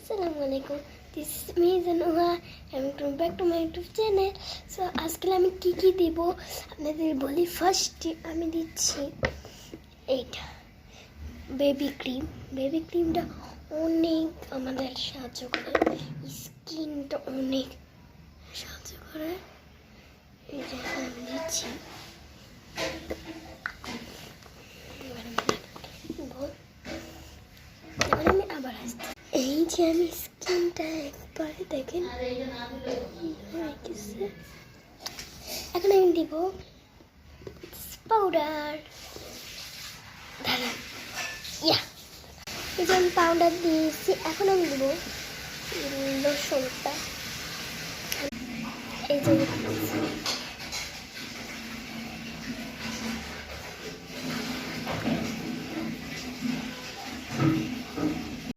Assalamu alaikum. This is me Zanuha. I'm coming back to my YouTube channel. So আজকে আমি কি দেব আপনাদের বলি। ফার্স্ট আমি দিচ্ছি এইটা বেবি ক্রিমটা অনেক আমাদের সাহায্য করে, স্কিনটা অনেক সাহায্য করে। এই যে আমি দিচ্ছি, আমি আবার আসছি। এই যে আমি স্কিনটা একবারে দেখেন, এখন আমি দিব পাউডার। এই যে আমি পাউডার দিয়েছি, এখন আমি দিব লোশনটা। এই যে